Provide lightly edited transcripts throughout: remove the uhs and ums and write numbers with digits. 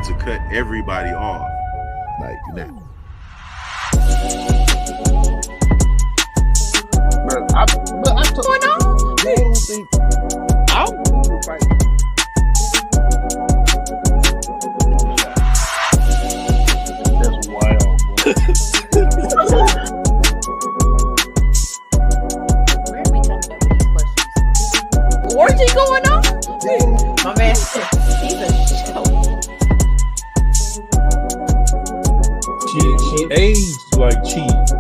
but to cut everybody off. Like that. But I don't think I'll fight. That's wild. Where are we coming up with these questions? Orgy going on? My man said he's a show. She aged like cheese.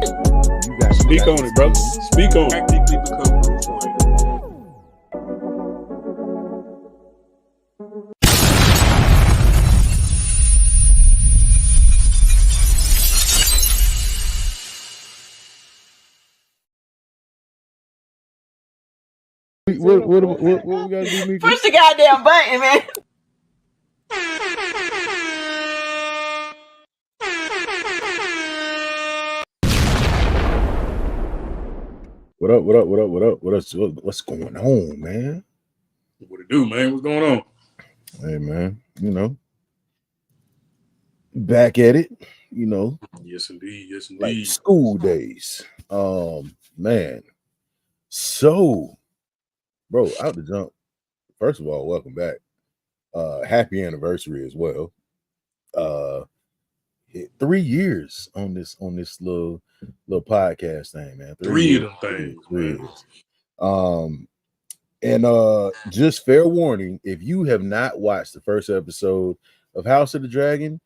You got Speak on it, brother. Speak on it. Practically become Bruce Wayne. What we gotta do, Mika? Push the goddamn button, man. What up? What's going on, man? What it do, man? What's going on? Hey, man, you know, back at it, you know, Yes, indeed. Yes, like indeed. school days. Man. So, bro, out the jump. First of all, welcome back. Happy anniversary as well. 3 years on this little podcast thing, man. Three of them things, man. And just fair warning, if you have not watched the first episode of House of the Dragon,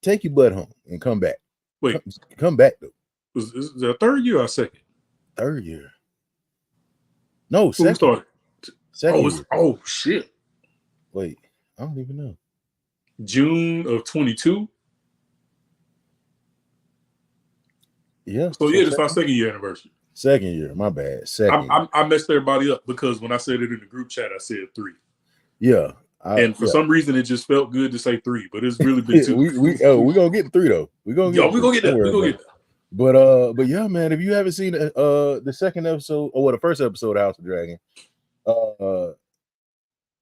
take your butt home and come back. Wait, Come back though. is it a third year or second? Third year. No, Who second. started? Second Oh, year. shit. Wait, I don't even know. June of 22. Yeah. So yeah, this is our second year anniversary. Second year. My bad. Second. I messed everybody up because when I said it in the group chat, I said 3. Yeah. And for some reason, it just felt good to say 3, but it's really been 2. we gonna get 3 though. We gonna get that. We gonna get that. But yeah, man, if you haven't seen the second episode or the first episode of House of Dragon,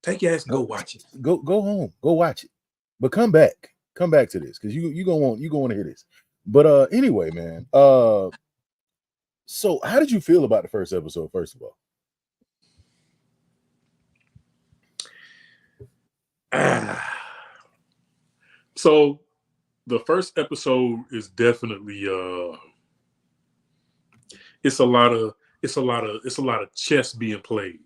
Take your ass and go watch it. Go home, go watch it. But come back to this because you gonna want to hear this. But anyway, man. So how did you feel about the first episode, first of all? So the first episode is definitely it's a lot of chess being played.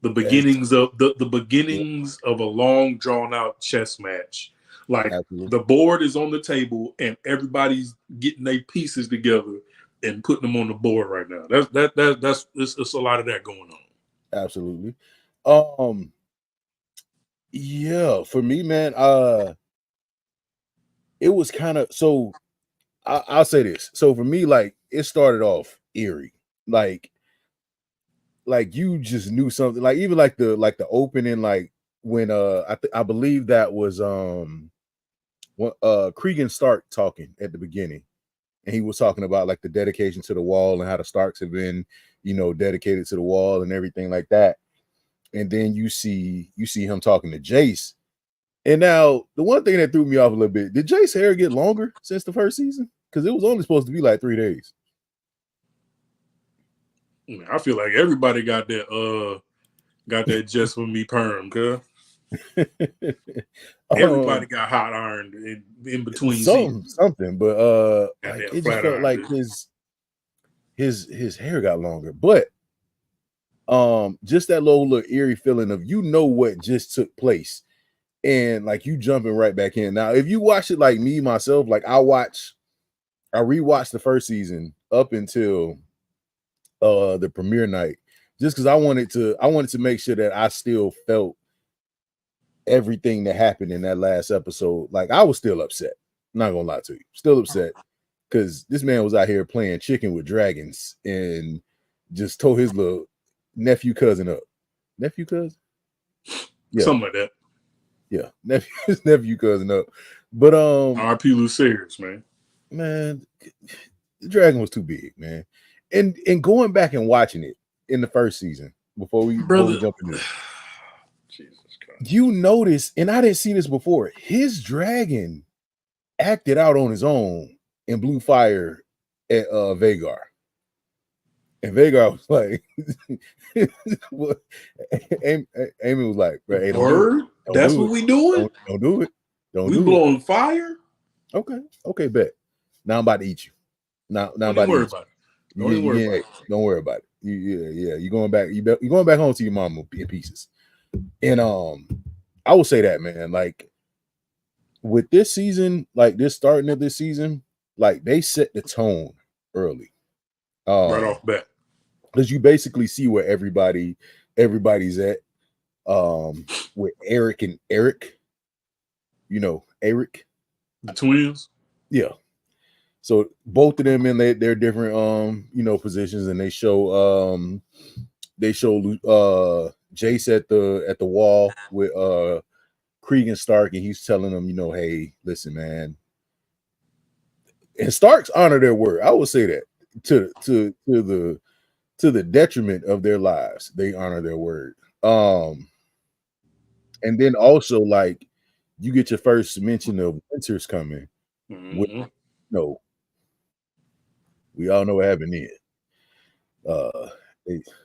The beginnings of the beginnings of a long drawn out chess match. Like Absolutely. the board is on the table and everybody's getting their pieces together and putting them on the board right now. That's it's a lot of that going on. Absolutely. Yeah, for me, man, it was kind of so I'll say this. So for me, like it started off eerie. Like you just knew something, like even like the opening, like when I believe that was Cregan Stark talking at the beginning, and he was talking about like the dedication to the wall and how the Starks have been, dedicated to the wall and everything like that. And then you see him talking to Jace. And now the one thing that threw me off a little bit, did Jace's hair get longer since the first season? Because it was only supposed to be like 3 days. I feel like everybody got that just for me perm, cuz. Everybody got hot ironed in between something, but like, it just felt like his hair got longer. But just that little eerie feeling of what just took place, and like you jumping right back in. Now, if you watch it like me myself, like I rewatched the first season up until the premiere night, just because I wanted to make sure that I still felt everything that happened in that last episode. Like I was still upset. I'm not gonna lie to you, still upset because this man was out here playing chicken with dragons and just tore his little cousin up. Nephew cousin? Yeah. Something like that. Yeah, his nephew cousin up. But RP Lucerys, man. Man, the dragon was too big, man. And going back and watching it in the first season before we jump into it. Jesus You notice, and I didn't see this before. His dragon acted out on his own and blew fire at Vagar. And Vagar was like, Amy was like, hey, Word? That's what we doing? Don't do it. Don't We do it. blowing fire? Okay, bet. Now I'm about to eat you. Now I'm Don't about even worry to eat you. about it. Don't even worry about it. Don't worry about it. You're going back. You're going back home to your mama in pieces. And I will say that, man. Like with this season, like this starting of this season, like they set the tone early, Right off the bat. because you basically see where everybody's at. With Eric and Eric, Eric, The twins. yeah. So both of them in their different positions, and they show Jace at the wall with Krieg and Stark, and he's telling them, hey, listen, man. And Starks honor their word. I will say that to the detriment of their lives, they honor their word. And then also, like, you get your first mention of Winter's coming. Mhm. We all know what happened then.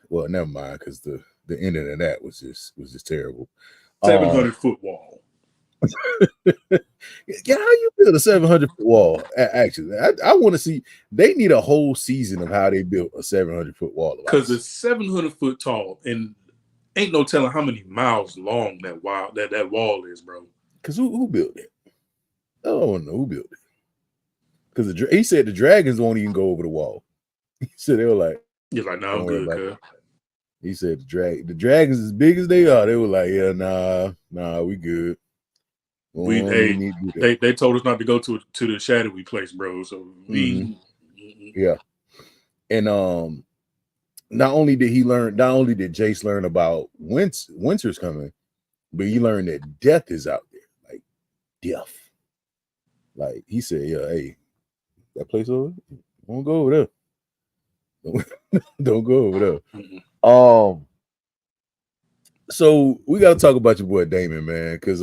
Well, never mind, because the ending of that was just terrible. 700-foot wall. Yeah, how you build a 700-foot wall? Actually, I want to see. They need a whole season of how they built a 700-foot wall. Because it's 700 foot tall, and ain't no telling how many miles long that wall is, bro. Because who built it? I don't know who built it. Because he said the dragons won't even go over the wall. He said they were like, You're like, no, I'm Don't worry good, about cuz. he said the dragons as big as they are, they were like, yeah, nah, we good. We need to do that. they told us not to go to the shadowy place, bro. So we Yeah. And not only did Jace learn about winter's coming, but he learned that death is out there, like death. Like he said, yeah, hey, that place over, don't go over there. Don't go over there. Mhm. So we gotta talk about your boy Damon, man, because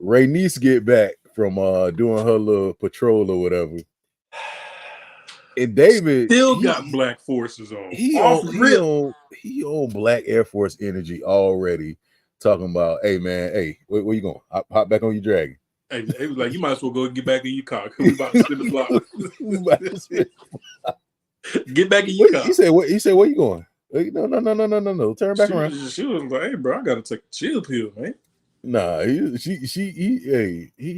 Rhaenys get back from doing her little patrol or whatever. And David Still got black forces on. He Off rip. on Black Air Force energy already, talking about, hey man, hey, where you going? Hop back on your dragon. Hey, it was like, you might as well go get back in your car. We about to spin the block. Get back in your car. He said, what? He said, where you going? No. Turn back around. She was like, hey, bro, I gotta take a chill pill, man. Nah, he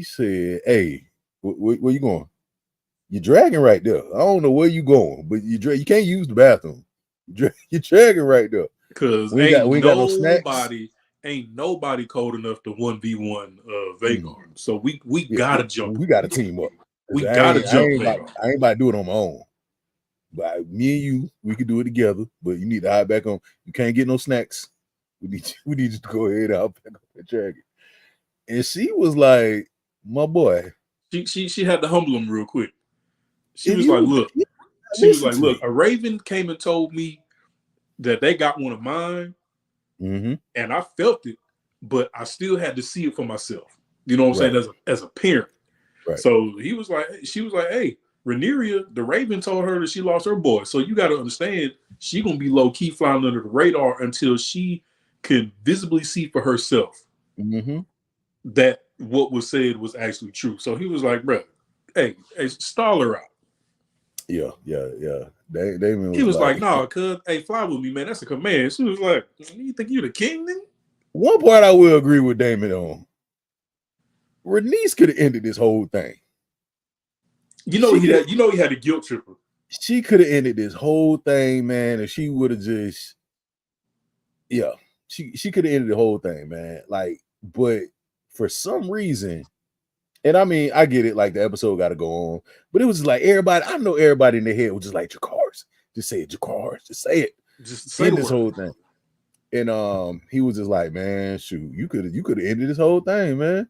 said, hey, where you going? You're dragging right there. I don't know where you going, but you can't use the bathroom. You're dragging right there. Because ain't nobody cold enough to 1v1 Vagar. So we gotta jump. We gotta team up. We gotta jump. I ain't about to do it on my own. But me and you, we could do it together. But you need to hide back on. You can't get no snacks. We need you to go ahead and hop back on the dragon. And she was like, my boy. She had to humble him real quick. She was like, look, a raven came and told me that they got one of mine, and I felt it, but I still had to see it for myself. You know what I'm saying? As a parent. Right. So she was like, hey, Rhaenyra, the raven told her that she lost her boy. So you got to understand, she gonna be low key flying under the radar until she can visibly see for herself that what was said was actually true. So he was like, bro, hey, stall her out. Yeah. He was like, no, cuz, hey, fly with me, man. That's a command. She was like, you think you the king then? One part I will agree with Damon on. Rhaenys could have ended this whole thing. He had a guilt tripper. She could have ended this whole thing, man, and she would have just, she could have ended the whole thing, man. Like, but for some reason, and I mean, I get it, like the episode got to go on, but it was just like everybody, I know everybody in their head was just like, Jakars, just say it, Jakars, just say it, just say this whole thing. And he was just like, man, shoot, you could have ended this whole thing, man.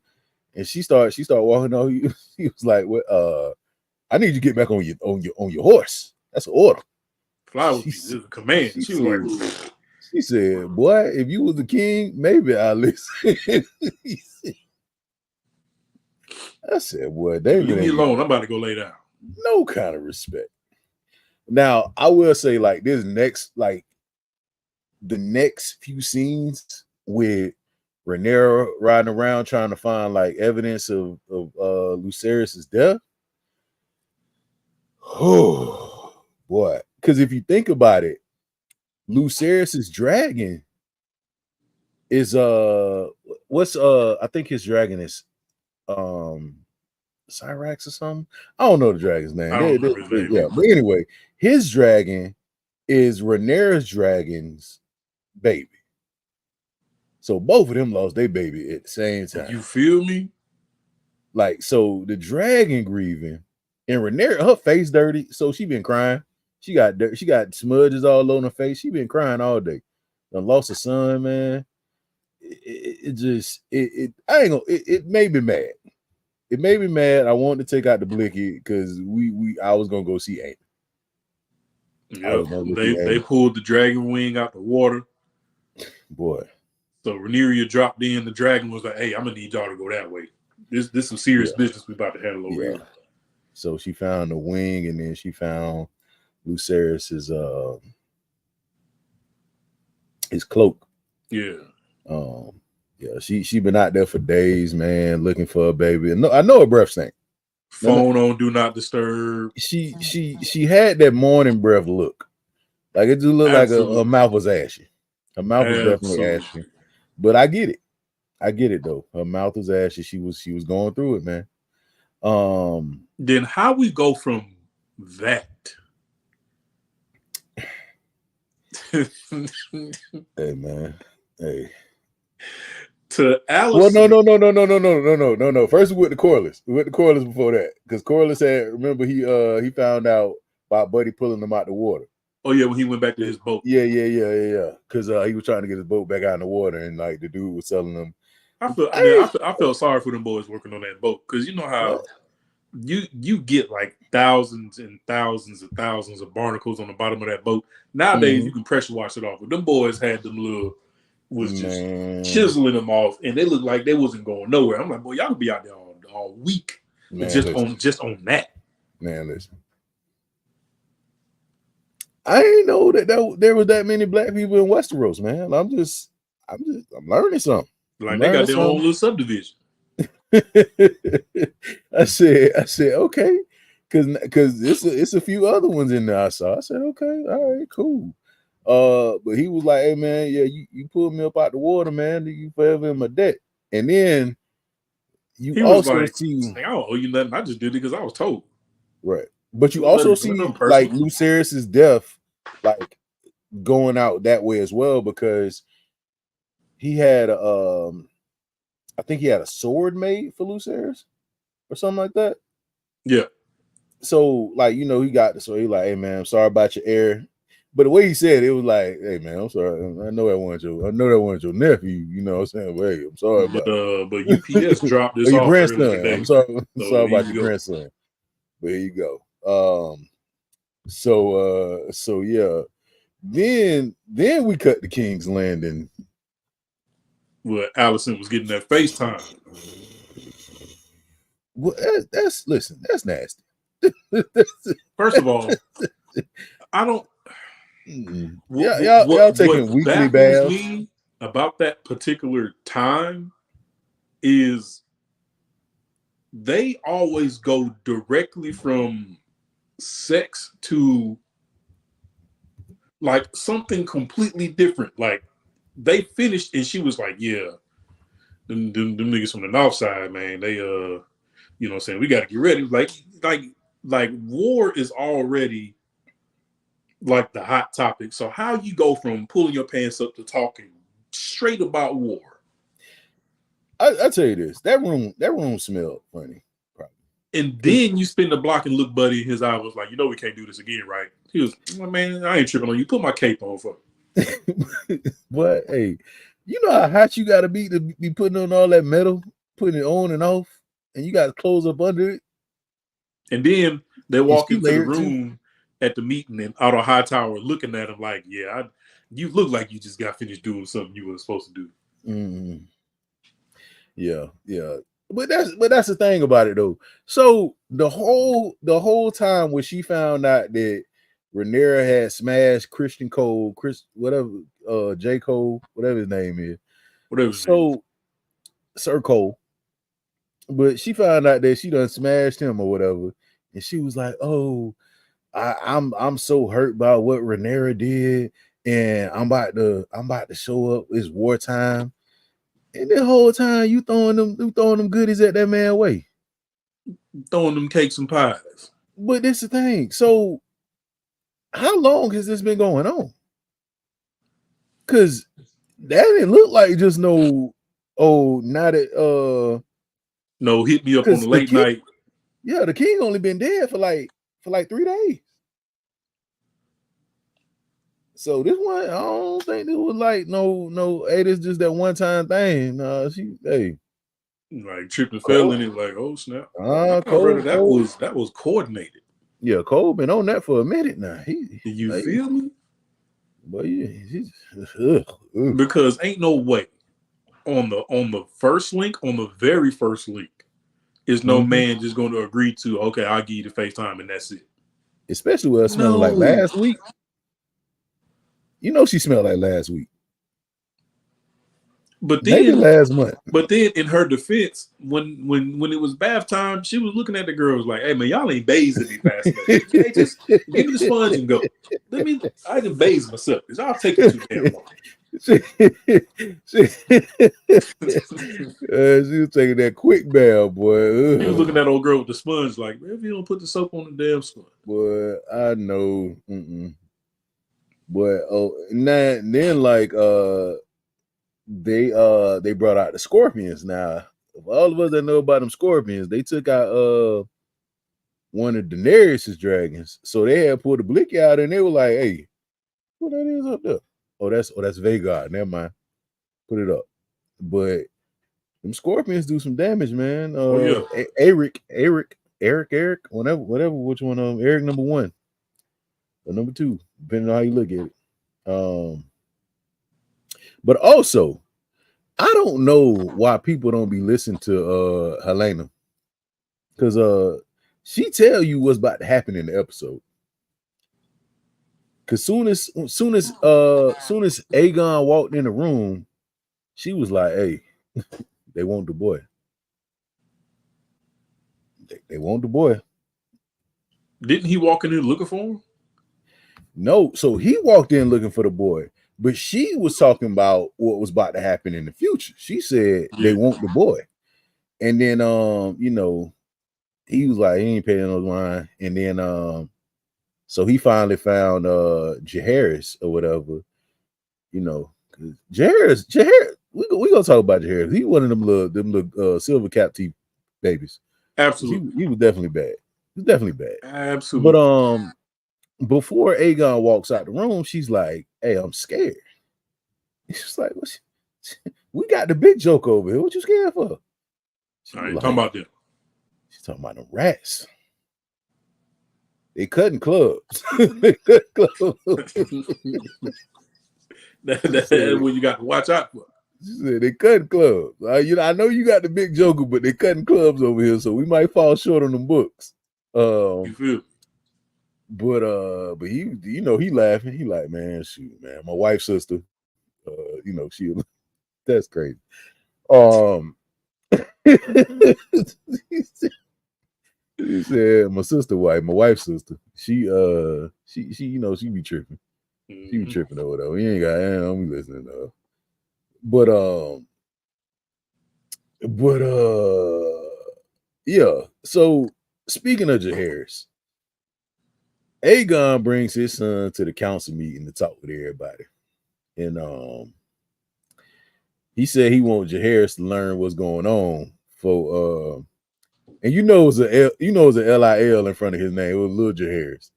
And she started walking on. He was like, "What? I need you to get back on your horse. That's an order. Fly with me. This is a command." She was like, He said, "Boy, if you was the king, maybe I'll listen." I said, "Boy, David Leave me ain't alone. I'm about to go lay down. no kind of respect." Now, I will say, like, the next few scenes with Rhaenyra riding around trying to find like evidence of Lucerys's death. Oh boy, because if you think about it, Lucerys's dragon is what's I think his dragon is Cyrax or something. I don't know the dragon's name. I don't remember his name. Yeah, but anyway, his dragon is Rhaenyra's dragon's baby. So both of them lost their baby at the same time. You feel me? Like, so the dragon grieving and Rhaenyra, her face dirty, so she been crying. She got smudges all on her face. She been crying all day. Done lost her son, man. It made me mad. It made me mad. I wanted to take out the blicky because I was gonna go see Amy. Yep. They pulled the dragon wing out the water. Boy. So Rhaenyra dropped in. The dragon was like, "Hey, I'm gonna need y'all to go that way. This some serious business we about to handle over here." So she found the wing, and then she found Lucerys's his cloak. Yeah. Yeah. She been out there for days, man, looking for a baby. And I know her breath stank. Phone on do not disturb. She had that morning breath look. Like it just looked like her mouth was ashy. Her mouth was definitely ashy. But I get it. I get it though. Her mouth was ashy. She was going through it, man. Then how we go from that? Hey man. Hey. To Alice. Well, no. First we went to Corliss. We went to Corliss before that. Because Corliss had, remember, he found out about Buddy pulling him out the water. Oh yeah, when he went back to his boat. Yeah. Because he was trying to get his boat back out in the water, and like the dude was telling him. I felt sorry for them boys working on that boat, because you know how you get like thousands and thousands and thousands of barnacles on the bottom of that boat. Nowadays you can pressure wash it off, but them boys had them little just chiseling them off, and they looked like they wasn't going nowhere. I'm like, boy, y'all could be out there all week, just on that. Man, listen. I didn't know that there was that many black people in Westeros, man. I'm learning something. Like they got their own little subdivision. I said, okay, because it's a few other ones in there I saw. I said, okay, all right, cool. But he was like, hey man, yeah, you pulled me up out the water, man. You forever in my debt. And then you also see, I don't owe you nothing. I just did it because I was told. Right. But you also see like Lucerys's death, like going out that way as well, because he had I think he had a sword made for Lucerys or something like that. Yeah. So like, he got this. So he like, hey man, I'm sorry about your error. But the way he said it was like, hey man, I'm sorry. I know that wasn't your nephew. You know what I'm saying? Well, hey, I'm sorry about but UPS dropped this your off grandson. I'm sorry about your go. grandson. But here you go. So yeah. Then we cut to King's Landing. Well, Allison was getting that FaceTime. Well, that's nasty. First of all, I don't. Y'all taking weekly baths. Me about that particular time is they always go directly from sex to like something completely different. Like they finished and she was like, yeah, them niggas from the north side, man, they you know what I'm saying, we gotta get ready. Like war is already like the hot topic. So how you go from pulling your pants up to talking straight about war? I tell you this, that room smelled funny. Probably. And then you spin the block and look Buddy in his eye was like, we can't do this again, right? He was, man, I ain't tripping on you. Put my cape on for me. But hey, you know how hot you gotta be to be putting on all that metal, putting it on and off, and you got clothes up under it. And then they walk into the room at the meeting, and Otto Hightower looking at him like, yeah, You look like you just got finished doing something you were supposed to do. Mm. Yeah. But that's the thing about it though. So the whole time when she found out that Rhaenyra had smashed Christian Cole, J. Cole, whatever his name is. Whatever. So Sir Cole. But she found out that she done smashed him or whatever. And she was like, oh, I'm so hurt by what Rhaenyra did. And I'm about to show up. It's wartime. And the whole time you throwing them goodies at that man way. Throwing them cakes and pies. But that's the thing. So how long has this been going on? Because that didn't look like just no, now that no, hit me up on the late night. Yeah, the king only been dead for like 3 days. So this one, I don't think it was like no, hey, this just that one time thing. Like tripped and fell in it, like, oh snap. Cole, that was coordinated. Yeah, Cole been on that for a minute now. You feel me? But yeah, because ain't no way on the first link, on the very first link, is no man just going to agree to, okay, I'll give you the FaceTime and that's it. Especially with her smelling like last week. You know she smelled like last week. But then maybe last month. But then in her defense, when it was bath time, she was looking at the girls like, hey man, y'all ain't bathed any fast enough. Hey, just give me the sponge and go. I can bathe myself. Y'all take it too damn long. She was taking that quick bath, boy. He was looking at old girl with the sponge like, man, if you don't put the soap on the damn sponge. Boy, I know. But then like they brought out the scorpions. Now, all of us that know about them scorpions, they took out one of Daenerys' dragons. So they had pulled the blicky out and they were like, hey, what that is up there? Oh, that's Vhagar. Never mind. Put it up. But them scorpions do some damage, man. Eric, whatever, which one of them? Eric number 1 or number 2, depending on how you look at it. But also, I don't know why people don't be listening to Helena. Because she tell you what's about to happen in the episode. Cause soon as Aegon walked in the room, she was like, "Hey, they want the boy. They want the boy." Didn't he walk in there looking for him? No, so he walked in looking for the boy, but she was talking about what was about to happen in the future. She said they want the boy, and then he was like, he ain't paying no mind, and then so he finally found Jaehaerys or whatever, Jaehaerys, we gonna talk about Jaehaerys. He one of them little silver cap teeth babies. Absolutely. He was definitely bad. He was definitely bad. Absolutely. But before Aegon walks out the room, she's like, hey, I'm scared. She's like, we got the big joke over here. What you scared for? I ain't talking about them. She's talking about them rats. They cutting clubs. They cut clubs. That's what you got to watch out for. She said they cutting clubs. I know you got the big joker, but they cutting clubs over here, so we might fall short on them books. You feel? But he, he laughing. He like, man, shoot, man, my wife's sister. She, that's crazy. He said my wife's sister. She be tripping. She be tripping over though. He ain't got. I'm listening though. But yeah. So speaking of Jaehaerys, Aegon brings his son to the council meeting to talk with everybody, and he said he wants Jaehaerys to learn what's going on for and it's a LIL in front of his name. It was Lil Jaehaerys.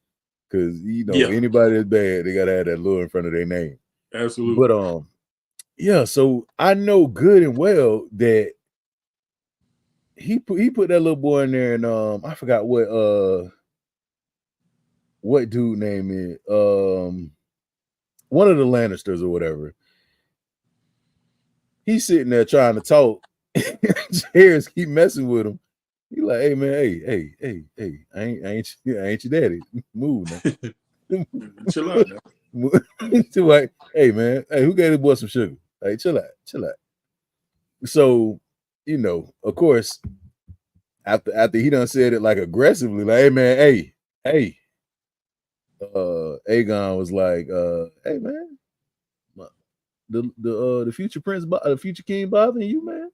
Because anybody that's bad, they gotta have that Lil in front of their name. Absolutely. But so I know good and well that he put that little boy in there, and I forgot what dude name is. one of the Lannisters or whatever. He's sitting there trying to talk. Jaehaerys keep messing with him. He like, hey man, hey, I ain't your daddy. Move now. Chill out now. Like, hey man, hey, who gave this boy some sugar? Hey, chill out. So, you know, of course, after he done said it like aggressively, like, hey man, hey. Aegon was like, hey man, the future prince, the future king bothering you, man?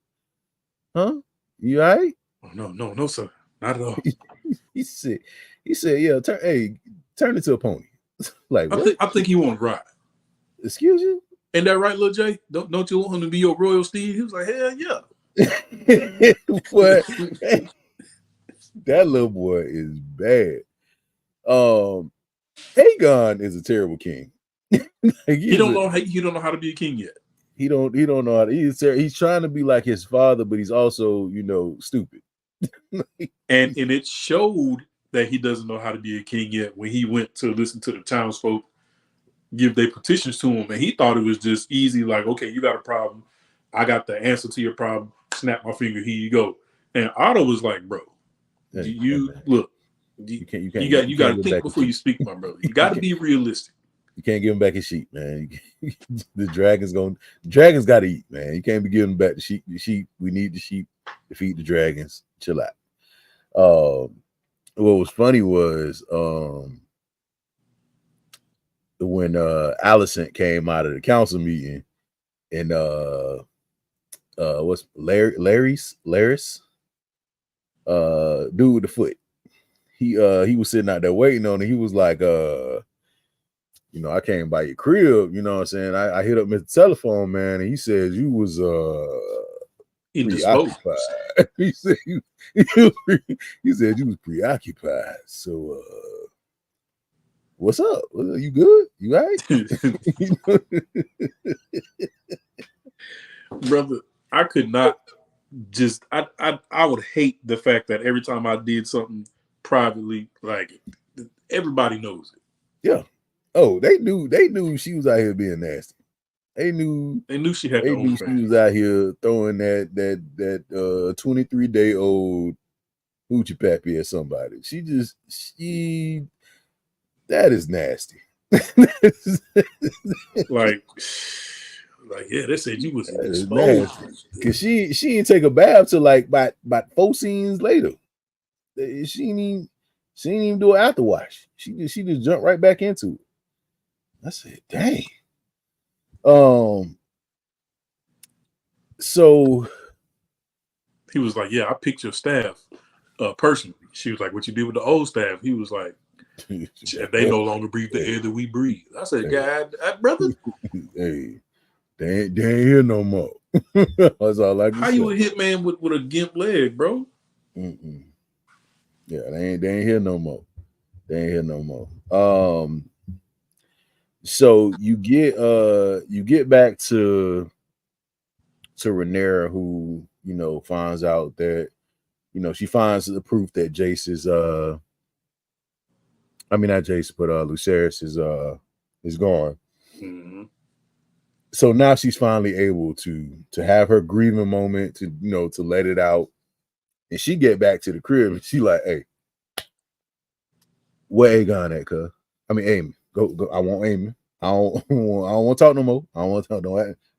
Huh? You all right? Oh, no, sir, not at all. he said, yeah, turn into a pony. Like, I think he want to ride. Excuse you? Ain't that right, Lil J? Don't you want him to be your royal steed? He was like, hell yeah. But that little boy is bad. Aegon is a terrible king. Like, he don't know how to be a king yet. He don't know how to. He's trying to be like his father, but he's also, you know, stupid. and it showed that he doesn't know how to be a king yet when he went to listen to the townsfolk give their petitions to him, and he thought it was just easy. Like, okay, you got a problem, I got the answer to your problem. Snap my finger, here you go. And Otto was like, bro, you got to think before you speak, my brother. You got to be realistic. You can't give him back his sheep, man. The dragons got to eat, man. You can't be giving him back the sheep. We need the sheep to feed the dragons. Chill out. What was funny was when Alicent came out of the council meeting, and what's Larry's dude with the foot. He was sitting out there waiting on it. He was like, you know, I came by your crib, you know what I'm saying? I hit up Mr. Telephone, man, and he says you was preoccupied. He said he said you was preoccupied. So what's up? You good? You all right? Brother, I could not just I would hate the fact that every time I did something privately, like, everybody knows it. Yeah. Oh, they knew she was out here being nasty. They knew she had. They knew she was out here throwing that 23-day-old hoochie pappy at somebody. That is nasty. like yeah, they said you was exposed because she didn't take a bath till like about 4 scenes later. She didn't even do an after wash. She just jumped right back into it. I said, dang. So he was like, yeah, I picked your staff personally. She was like, what you did with the old staff? He was like, they no longer breathe the air that we breathe. I said, God, brother, hey, they ain't here no more. That's all I can say. How you a hitman with a gimp leg, bro? Mm-mm. Yeah, they ain't here no more. They ain't here no more. So you get back to Rhaenyra, who, you know, finds out that, you know, she finds the proof that Jace is not Jace, but Lucerys is gone. Mm-hmm. So now she's finally able to have her grieving moment, to, you know, to let it out. And she get back to the crib and she like, hey, where Aegon at, cuz? I mean, Aemon. Go. I want Aemon. I don't want to talk no more. I don't want to talk.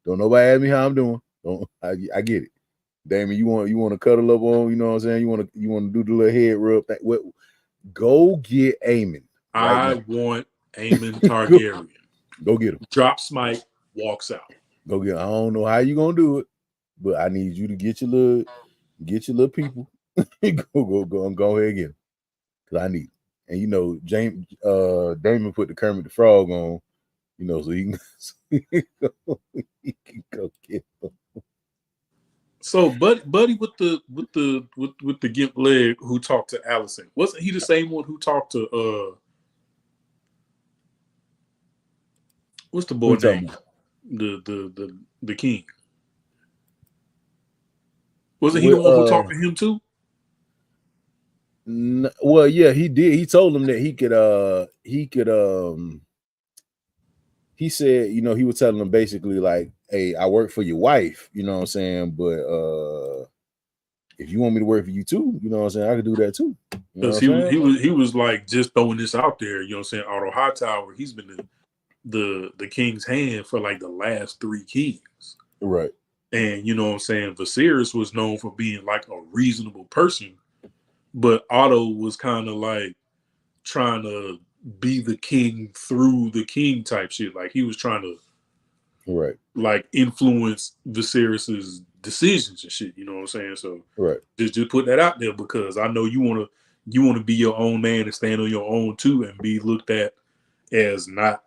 Don't nobody ask me how I'm doing. I get it. Damon, you want to cuddle up on, you know what I'm saying? You want to do the little head rub thing. What? Go get Aemon. I want Aemon Targaryen. Go get him. Drop smite, walks out. Go get him. I don't know how you gonna do it, but I need you to get your little people. go ahead and get him. Cause I need him. And you know, Damon put the Kermit the Frog on, you know, so he can go get him. So, buddy with the gimp leg who talked to Alicent, wasn't he the same one who talked to what's the boy name? The king. Wasn't he the one who talked to him too? Well, yeah, he did. He told him that he could he said, you know, he was telling him basically like, hey, I work for your wife, you know what I'm saying? But if you want me to work for you too, you know what I'm saying, I could do that too. You know Because what I'm saying? he was like just throwing this out there, you know what I'm saying? Otto Hightower, he's been the king's hand for like the last 3 kings. Right. And you know what I'm saying, Viserys was known for being like a reasonable person, but Otto was kind of like trying to be the king through the king type shit. Like he was trying to Right. like influence Viserys's decisions and shit. You know what I'm saying? So Right. just put that out there because I know you want to be your own man and stand on your own too and be looked at as not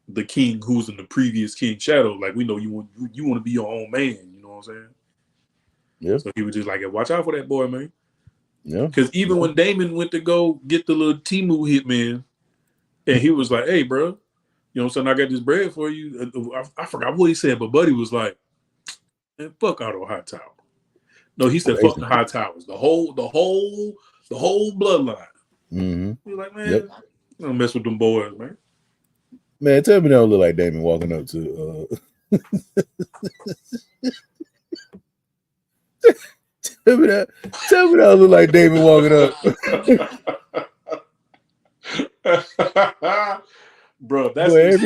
the king who's in the previous king's shadow. Like we know you want to be your own man. You know what I'm saying? Yeah. So he was just like, watch out for that boy, man. Yeah. Because even when Daemon went to go get the little Temu hitman, and he was like, "Hey, bro, you know what I'm saying? I got this bread for you." I forgot what he said, but Buddy was like, "Man, fuck Otto Hightower." No, he said, "Fuck the Hightowers, the whole bloodline." Mm-hmm. He was like, "Man, don't mess with them boys, man." Man, tell me that don't look like Daemon walking up to. Tell me that don't look like Daemon walking up. Bro, that's boy,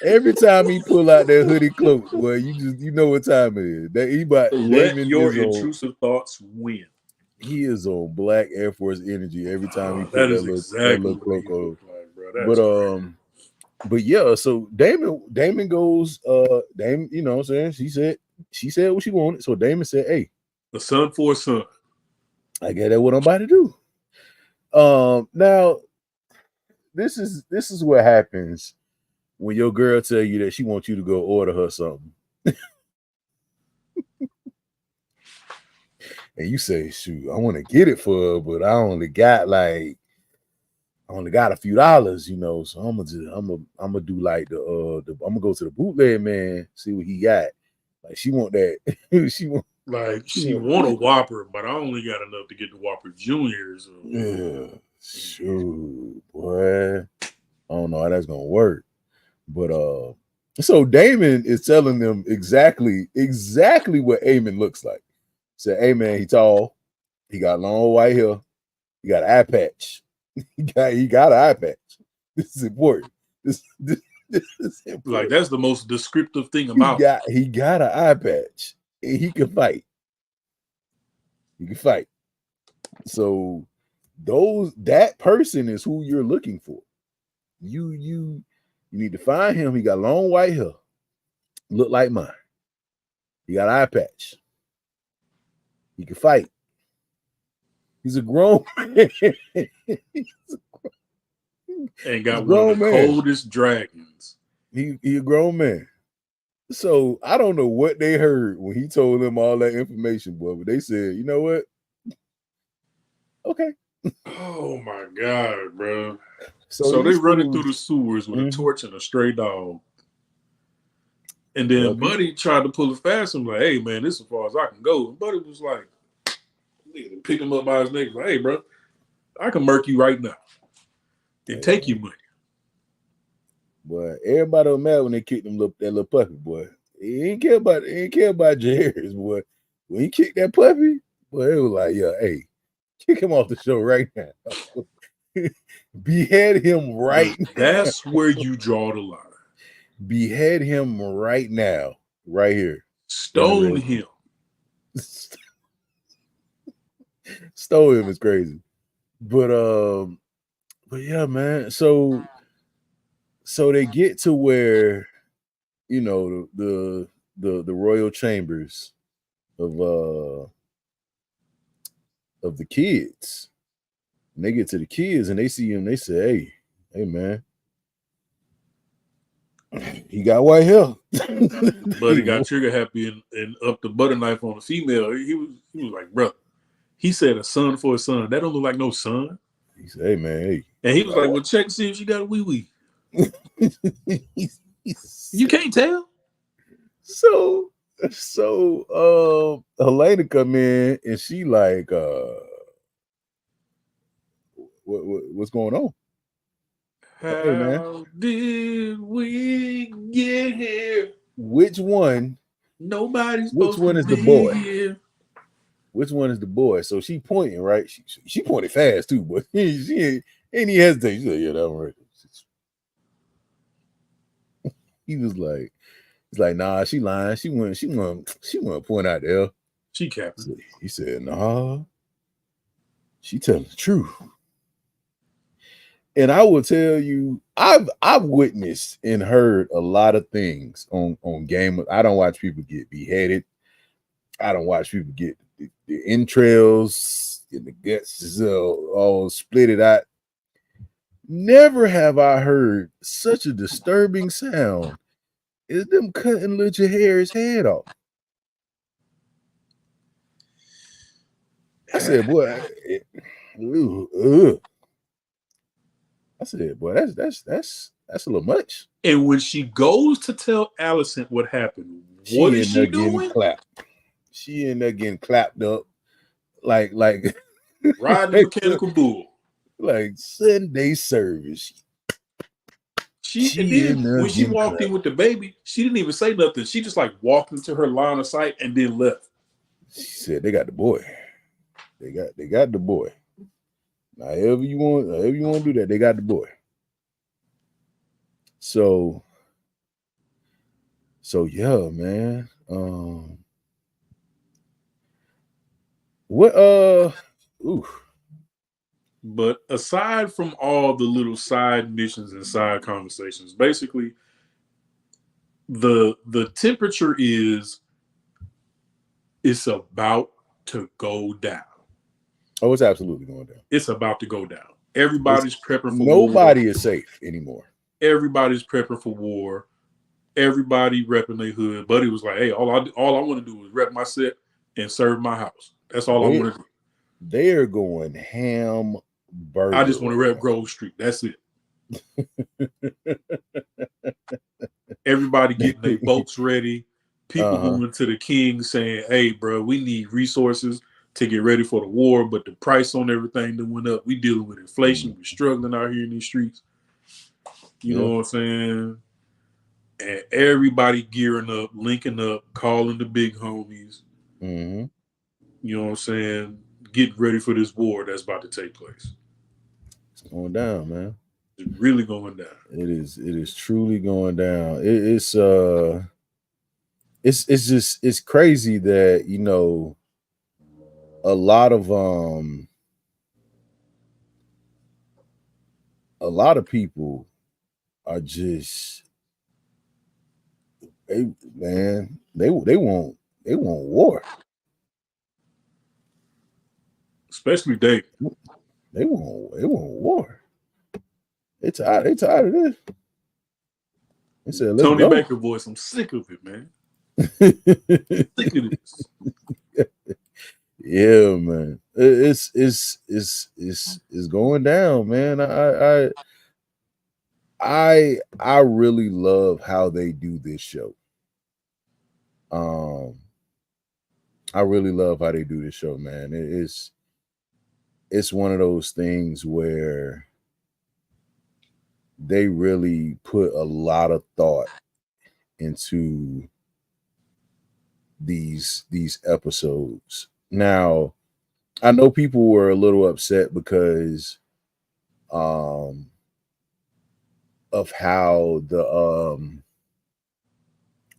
every time he pull out that hoodie cloak, boy, you know what time it is. That let Daemon your is intrusive thoughts win. He is on black Air Force energy every time he put that little cloak on. Like, but yeah, so Daemon goes, Daemon, you know what I'm saying? She said what she wanted. So Daemon said, hey, a son for a son. I get that what I'm about to do. Now this is what happens when your girl tell you that she wants you to go order her something. And you say, shoot, I want to get it for her, but I only got a few dollars, you know. So I'm gonna do like I'm gonna go to the bootleg man, see what he got. Like she want that. she want a Whopper, but I only got enough to get the Whopper Juniors. Yeah, shoot, boy. I don't know how that's gonna work. But so Daemon is telling them exactly what Aemon looks like. Said, hey man, he tall, he got long white hair, he got an eye patch. He got an eye patch. This is important. This is important. Like that's the most descriptive thing about he got an eye patch. And he can fight. He can fight. So that person is who you're looking for. You need to find him. He got long white hair, look like mine. He got an eye patch. He can fight. He's a grown man. And got one of the coldest dragons. He a grown man. So I don't know what they heard when he told them all that information, boy. But they said, you know what? Okay. Oh my God, bro. So they running through the sewers with a torch and a stray dog. And then Buddy tried to pull a fast and like, hey man, this is as far as I can go. And Buddy was like, pick him up by his neck, like, hey bro, I can murk you right now and take your money. Boy, everybody was mad when they kicked that little puppy, boy. He ain't care about Jairus, boy. When he kicked that puppy, boy, it was like, yeah, hey, kick him off the show right now. Behead him right now. That's where you draw the line. Behead him right now, right here. Stone him. Stone him is crazy. But yeah, man. So they get to where, you know, the royal chambers of the kids. And they get to the kids and they see him, they say, hey man, he got white hair. But he got trigger happy and up the butter knife on the female. He was like, bro, he said a son for a son. That don't look like no son. He said, hey man, hey. And he was like, well, check see if she got a wee-wee. You can't tell. So Helena come in and she like what's going on? Hey, man. How did we get here? Which one? Nobody's Which supposed one to is the be boy? here. Which one is the boy? So she pointing, right? She pointed fast too, but she ain't he hesitate. She's like, yeah, that one right. He was like, he's like, nah, she lying. She want to point out there. She capping. He said, nah, she telling the truth. And I will tell you, I've witnessed and heard a lot of things on Game. I don't watch people get beheaded. I don't watch people get the entrails and the guts all split it out. Never have I heard such a disturbing sound as them cutting Little Harry's head off. I said, boy, I said, boy, that's a little much. And when she goes to tell Allison what happened, what is she doing? Clapped. She in there getting clapped up like riding the mechanical bull. Like Sunday service. When she walked in with the baby, she didn't even say nothing. She just like walked into her line of sight and then left. She said, they got the boy. They got the boy. Now, however you want to do that, they got the boy. So yeah, man. But aside from all the little side missions and side conversations, basically the temperature is it's about to go down. Oh, it's absolutely going down. It's about to go down. Everybody's prepping for nobody war. Is safe anymore. Everybody's prepping for war. Everybody repping their hood. Buddy was like, hey, all I want to do is rep my set and serve my house. That's all I want to do. They are going ham burger. I just want to rep Grove Street. That's it. Everybody getting their boats ready. People going to the king saying, hey, bro, we need resources to get ready for the war, but the price on everything that went up. We dealing with inflation. We're struggling out here in these streets. You know what I'm saying? And everybody gearing up, linking up, calling the big homies. Mm-hmm. You know what I'm saying? Getting ready for this war that's about to take place. It's going down, man. It's really going down. It is truly going down. It's crazy that, you know, a lot people are just they want war. Especially Dave. They want war. They tired of this. They said, Tony Baker voice, I'm sick of it, man. Sick of this. Yeah, man. It's going down, man. I really love how they do this show. I really love how they do this show, man. It's one of those things where they really put a lot of thought into these episodes. Now, I know people were a little upset because of how the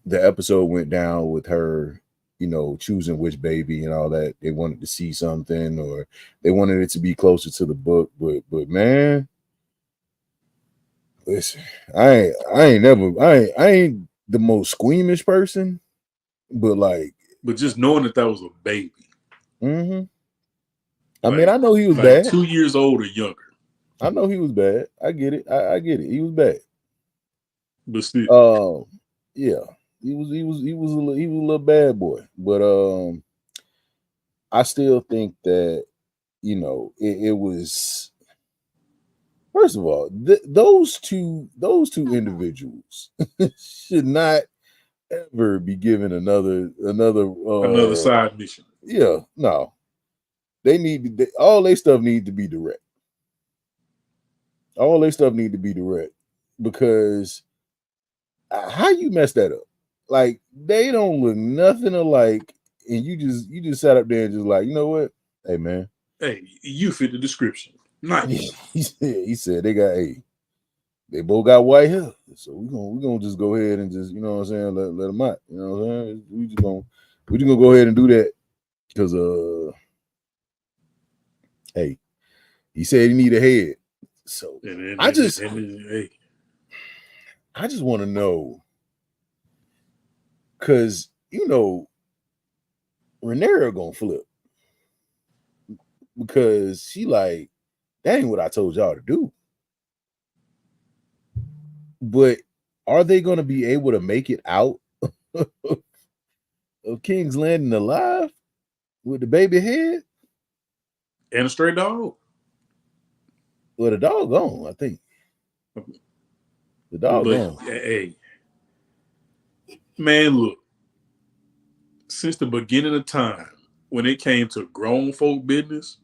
episode went down with her, you know, choosing which baby and all that. They wanted to see something, or they wanted it to be closer to the book. But man, listen, I ain't the most squeamish person, but just knowing that was a baby. Mm-hmm. I mean, I know he was bad. 2 years old or younger. I know he was bad. I get it. I get it. He was bad. But still, yeah, he was a little bad boy. But I still think that, you know, it was. First of all, those two individuals should not ever be given another side mission. Yeah, no. All their stuff needs to be direct. All their stuff need to be direct because how you mess that up? Like they don't look nothing alike, and you just sat up there and just like, you know what? Hey man, Hey, you fit the description. Nice. he said they got they both got white hair, so we gonna just go ahead and just, you know what I'm saying, let them out. You know what I'm saying? We just gonna go ahead and do that because hey, he said he need a head, so I just want to know. Cause you know, Rhaenyra gonna flip because she like, that ain't what I told y'all to do. But are they gonna be able to make it out of King's Landing alive with the baby head and a stray dog? Well, the dog gone, I think. The dog gone. Hey, man, look. Since the beginning of time, when it came to grown folk business,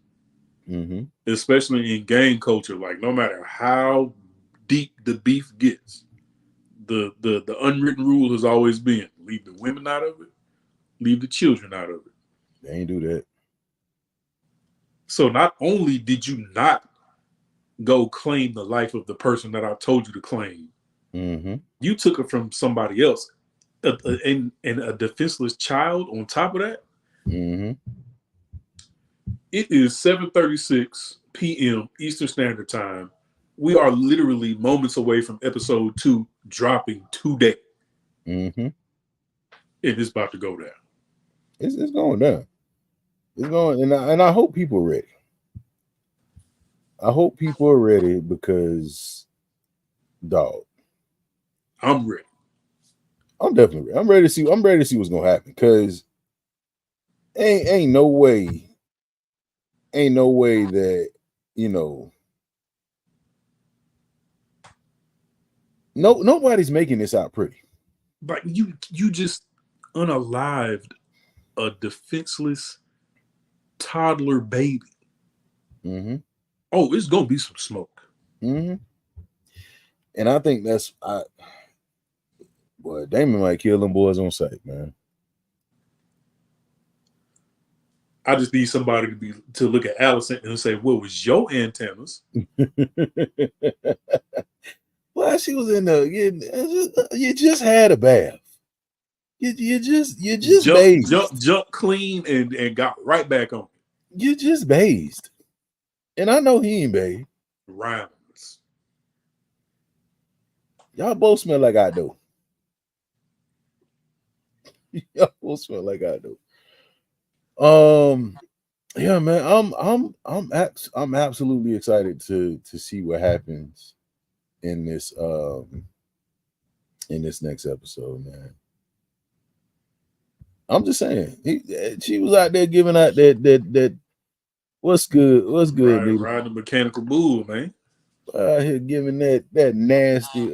especially in gang culture, like no matter how deep the beef gets, the unwritten rule has always been leave the women out of it, leave the children out of it. They ain't do that. So not only did you not go claim the life of the person that I told you to claim, you took it from somebody else. And a defenseless child on top of that. It is 7:36 p.m. Eastern Standard Time. We are literally moments away from episode 2 dropping today. And it's about to go down. It's going down. It's going, and I hope people are ready. I hope people are ready because, dog, I'm ready. I'm definitely ready. I'm ready to see what's gonna happen because ain't no way that, you know, nobody's making this out pretty. But you just unalived a defenseless toddler baby. Oh, it's gonna be some smoke. And I think boy, Damon might kill them boys on sight, man. I just need somebody to look at Allison and say, "What was your antennas?" Well, she was in you just had a bath. You just jumped clean and got right back on. You just bathed, and I know he ain't bathed. Rounds. Y'all both smell like I do. Y'all both smell like I do. Yeah, man. I'm absolutely excited to see what happens in this next episode, man. I'm just saying, she was out there giving out that what's good, riding the mechanical bull, man. Out here giving that nasty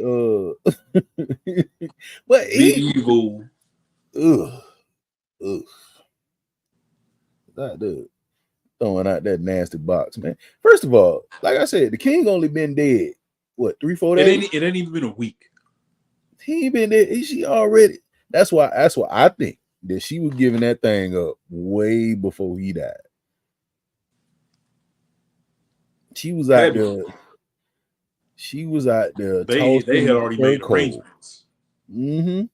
but medieval that dude throwing out that nasty box, man. First of all, like I said, the king only been dead what 3-4 days. It ain't even been a week. He ain't been dead. She already. That's why I think that she was giving that thing up way before he died. She was out there. She was out there. They had already made arrangements. And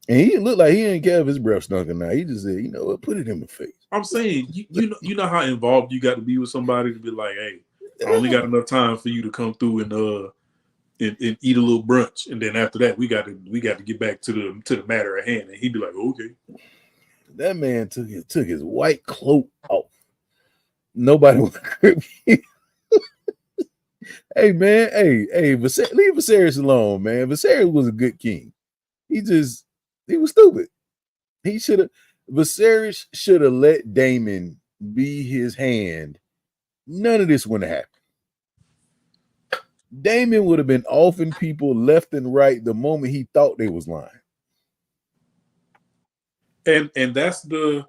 he didn't look like he didn't care if his breath stunk or not. He just said, you know what, put it in my face. I'm saying, you know how involved you got to be with somebody to be like, hey, I only got enough time for you to come through and eat a little brunch, and then after that we got to get back to the matter at hand. And he'd be like, okay. That man took his white cloak off. Nobody would grip him. Hey man, leave Viserys alone, man. Viserys was a good king. He was stupid. Viserys should have let Daemon be his hand. None of this wouldn't have happened. Daemon would have been offing people left and right the moment he thought they was lying. And that's the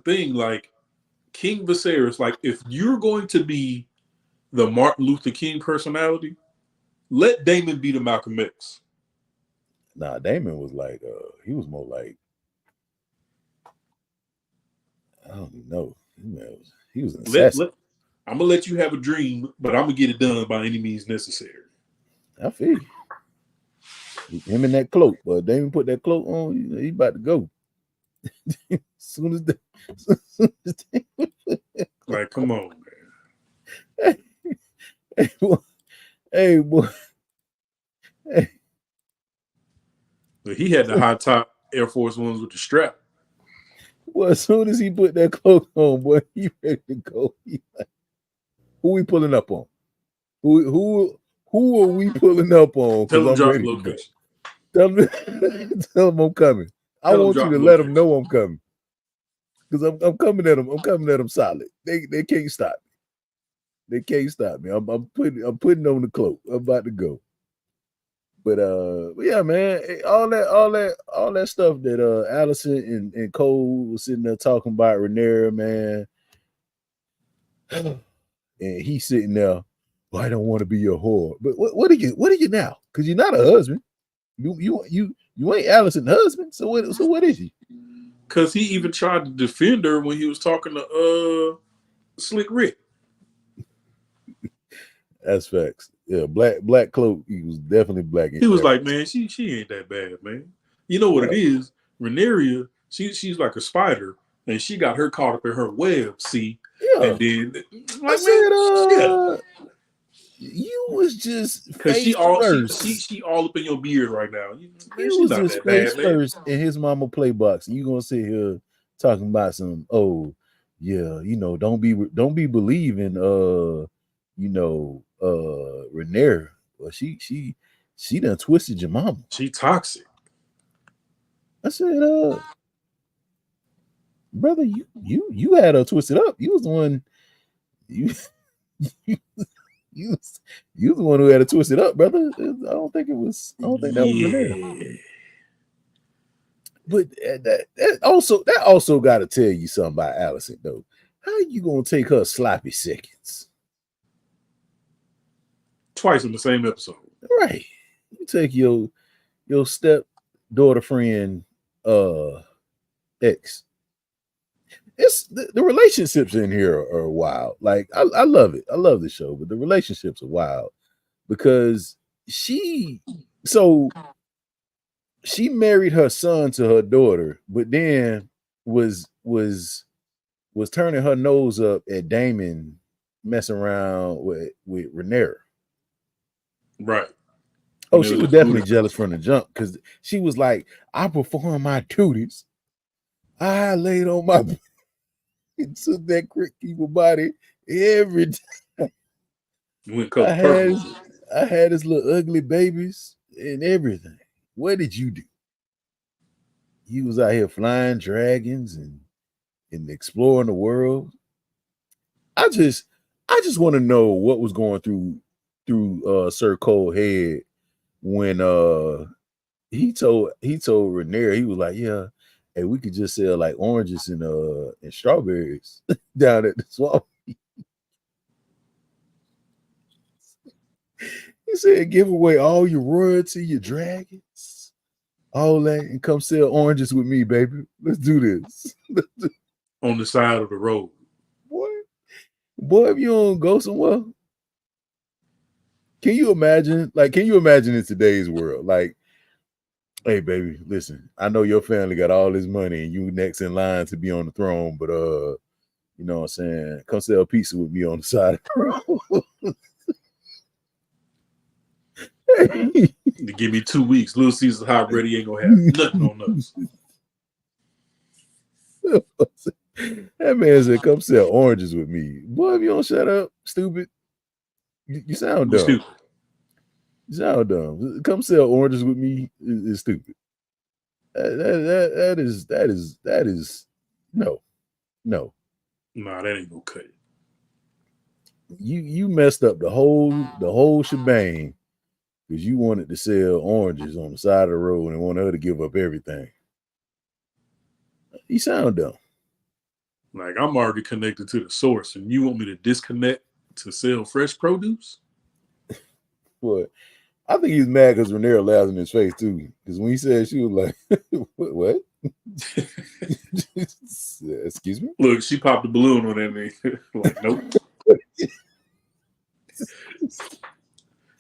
thing, like King Viserys, like if you're going to be the Martin Luther King personality, let Damon be the Malcolm X. Nah, Damon was like, he was more like, I don't even know. He was an assassin. I'm gonna let you have a dream, but I'm gonna get it done by any means necessary. I feel you. Him in that cloak, but Damon put that cloak on, he about to go. As soon as Like, come on, man. Hey, boy. Hey. But he had the high top Air Force Ones with the strap. Well, as soon as he put that cloak on, boy, he ready to go. Like, who we pulling up on? Who are we pulling up on? Tell him I'm drop ready location. Tell him I'm coming. I want you to let him know I'm coming. Because I'm coming at him. I'm coming at him solid. They can't stop me. They can't stop me. I'm putting on the cloak. I'm about to go. But yeah, man, all that stuff that Allison and Cole was sitting there talking about Rhaenyra, man. And he's sitting there, well, I don't want to be your whore. But what are you now? Because you're not a husband. You ain't Allison's husband. So what is he? Because he even tried to defend her when he was talking to Slick Rick. That's facts. Yeah, black cloak. He was definitely black. He was like, man, she ain't that bad, man. You know what it is? Rhaenyra, she's like a spider, and she got her caught up in her web. See, yeah. And then like, I said, you was just because she all up in your beard right now. Man, he was just face first in his mama play box. You gonna sit here talking about some? Oh, yeah, don't be believing. Rhaenyra. Well, she done twisted your mama. She toxic. I said, brother, you had her twisted up. You was the one. You was the one who had her twisted up, brother. I don't think that was Rhaenyra. But that also got to tell you something about Allison, though. How you gonna take her sloppy seconds? Twice in the same episode. Right. You take your stepdaughter friend ex. It's the relationships in here are wild. Like I love it. I love the show, but the relationships are wild because she married her son to her daughter, but then was turning her nose up at Damon messing around with Rhaenyra. Right. Oh, she was definitely jealous from the jump because she was like, I perform my duties. I laid on my and took that Crypt Keeper body every time. I had his little ugly babies and everything. What did you do? He was out here flying dragons and exploring the world. I just want to know what was going through Sir Cole's head when he told Rhaenyra, he was like, yeah, hey, we could just sell like oranges and strawberries down at the swamp. He said, give away all your royalty, your dragons, all that, and come sell oranges with me, baby. Let's do this. On the side of the road. Boy, if you don't go somewhere. Can you imagine in today's world? Like, hey, baby, listen, I know your family got all this money and you next in line to be on the throne, but you know what I'm saying? Come sell pizza with me on the side of the road. To give me 2 weeks. Little Caesar's hot bread, ain't gonna have nothing on us. That man said, come sell oranges with me. Boy, if you don't shut up, stupid. You sound dumb. Stupid. You sound dumb. Come sell oranges with me is stupid. That is no. Nah, that ain't gonna cut it. You messed up the whole shebang because you wanted to sell oranges on the side of the road and wanted her to give up everything. You sound dumb. Like, I'm already connected to the source, and you want me to disconnect? to sell fresh produce. But I think he's mad because Rhaenyra laughed in his face too. Because when he said, she was like, "What? Excuse me." Look, she popped the balloon on that nigga. Like, nope.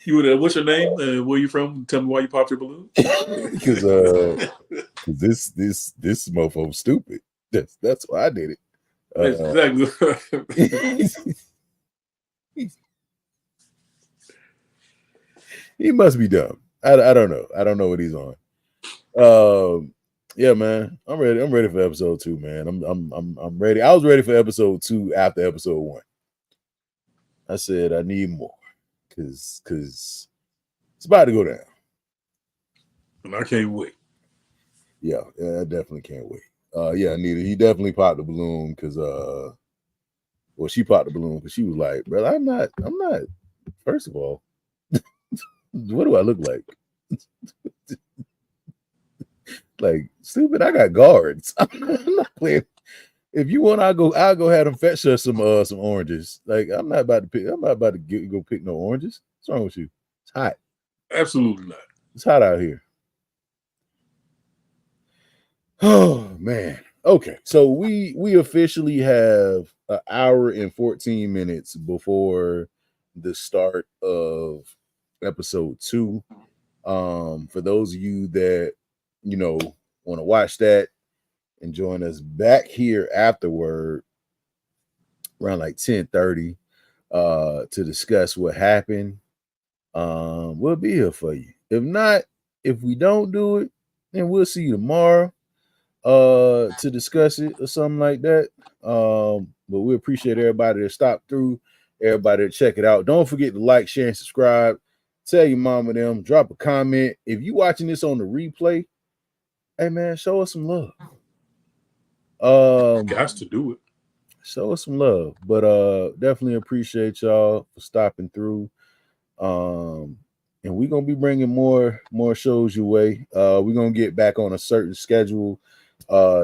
You would. What's your name? Where you from? Tell me why you popped your balloon. Because this mofo stupid. That's why I did it. That's exactly. He must be dumb. I don't know. I don't know what he's on. Yeah, man. I'm ready. I'm ready for episode 2, man. I'm ready. I was ready for episode 2 after episode 1. I said I need more because it's about to go down. And I can't wait. Yeah, I definitely can't wait. Yeah, Anita, he definitely popped the balloon because well, she popped the balloon because she was like, "Bro, I'm not. First of all, what do I look like? Like stupid. I got guards. I'm not playing. If you want, I'll go have them fetch us some oranges. Like I'm not about to go pick no oranges. What's wrong with you? It's hot. Absolutely not. It's hot out here. Oh man. Okay, so we officially have an hour and 14 minutes before the start of episode 2. For those of you that want to watch that and join us back here afterward around like 10:30 to discuss what happened, we'll be here for you. If not, if we don't do it, then we'll see you tomorrow to discuss it or something like that. But we appreciate everybody that stopped through, everybody that check it out. Don't forget to like, share, and subscribe. Tell your mom and them, drop a comment. If you watching this on the replay, hey man, show us some love. Got to do it. Show us some love. But definitely appreciate y'all for stopping through. And we're gonna be bringing more shows your way. We're gonna get back on a certain schedule.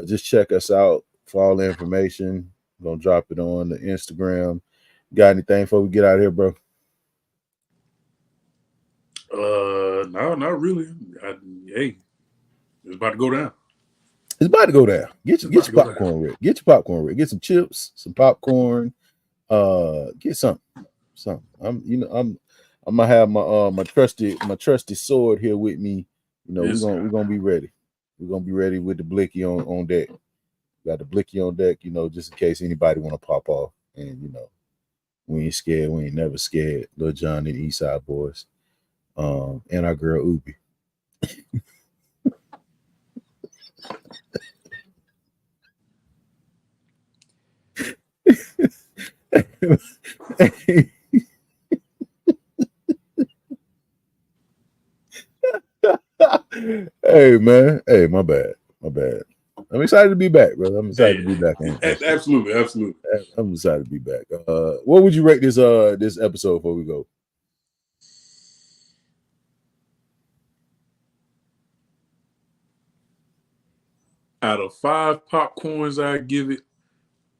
Just check us out for all the information. I'm gonna drop it on the Instagram. Got anything before we get out of here, bro? No, not really. Hey, it's about to go down. It's about to go down. Get your popcorn ready. Get your popcorn ready. Get some chips, some popcorn. Get something. I'm gonna have my trusty sword here with me. We're gonna be ready. We're gonna be ready with the blicky on deck. Got the blicky on deck, just in case anybody want to pop off. And we ain't scared. We ain't never scared. Lil Jon and the Eastside Boys, and our girl Ubi. Hey man, hey, my bad. I'm excited to be back, brother. I'm excited to be back. Absolutely. I'm excited to be back. What would you rate this episode before we go? Out of 5 popcorns, I give it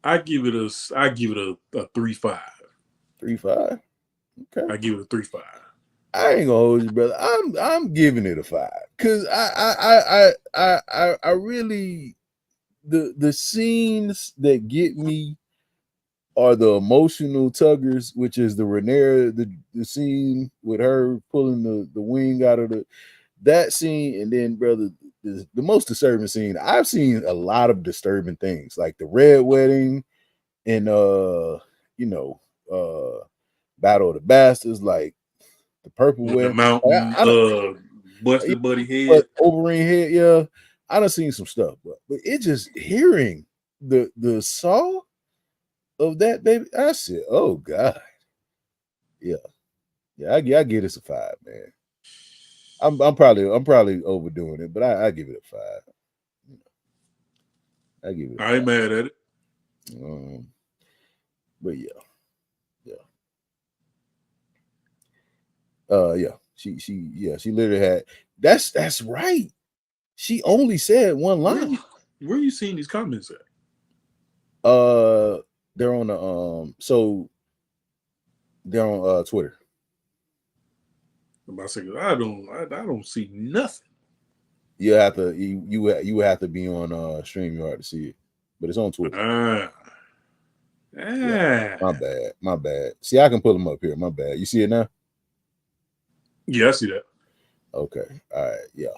a 3.5. 3.5. Okay. I give it a 3.5. I ain't gonna hold you, brother. I'm giving it a 5 because I really the scenes that get me are the emotional tuggers, which is the Rhaenyra, the scene with her pulling the wing out of that scene, and then brother, the most disturbing scene. I've seen a lot of disturbing things like the red wedding and Battle of the Bastards, like the purple wedding, the mountain, busted buddy head, Overeem head. Yeah, I done seen some stuff, but it just hearing the saw of that baby, I said, oh god, yeah. I give this a 5, man. I'm probably overdoing it, but I give it a 5. I give it. I ain't mad at it. But yeah. She literally had. That's right. She only said one line. Where are you seeing these comments at? They're on the so They're on Twitter. I'm about to say, I don't see nothing. You have to you would have to be on StreamYard to see it, but it's on Twitter. Yeah, my bad. See, I can pull them up here. My bad. You see it now? Yeah, I see that. Okay. All right. Yeah.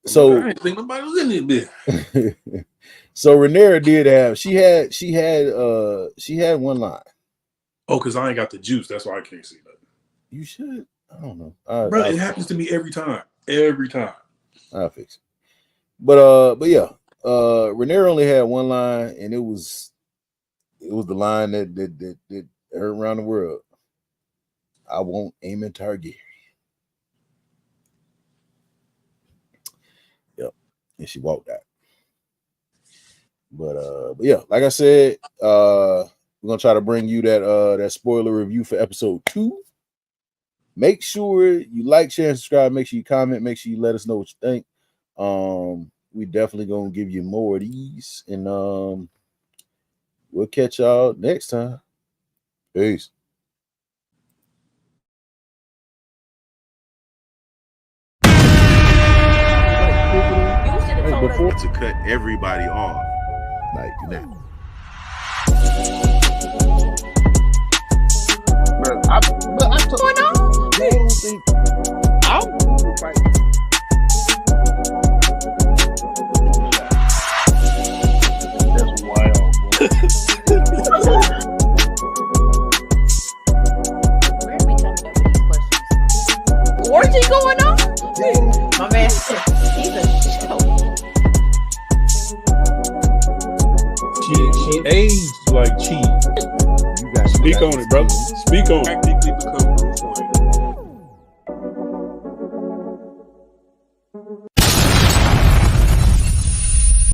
So I didn't think nobody was in it there. So Rhaenyra did have she had one line. Oh, because I ain't got the juice. That's why I can't see that. You should. I don't know. Bro, it happens to me every time. Every time. I'll fix it. But yeah. Rhaenyra only had one line, and it was the line that heard around the world. I want Aemon Targaryen. Yep. And she walked out. But yeah, like I said, we're gonna try to bring you that spoiler review for episode 2. Make sure you like, share, and subscribe. Make sure you comment. Make sure you let us know what you think. We definitely gonna give you more of these, and we'll catch y'all next time. Peace. Before to cut everybody off. Like that. I don't think I'll fight. That's wild, bro. Where are we coming up with these questions? Orgy going on? My man, he's a show. She aged like cheese. You guys Speak on it, brother. Speak on it. Practically become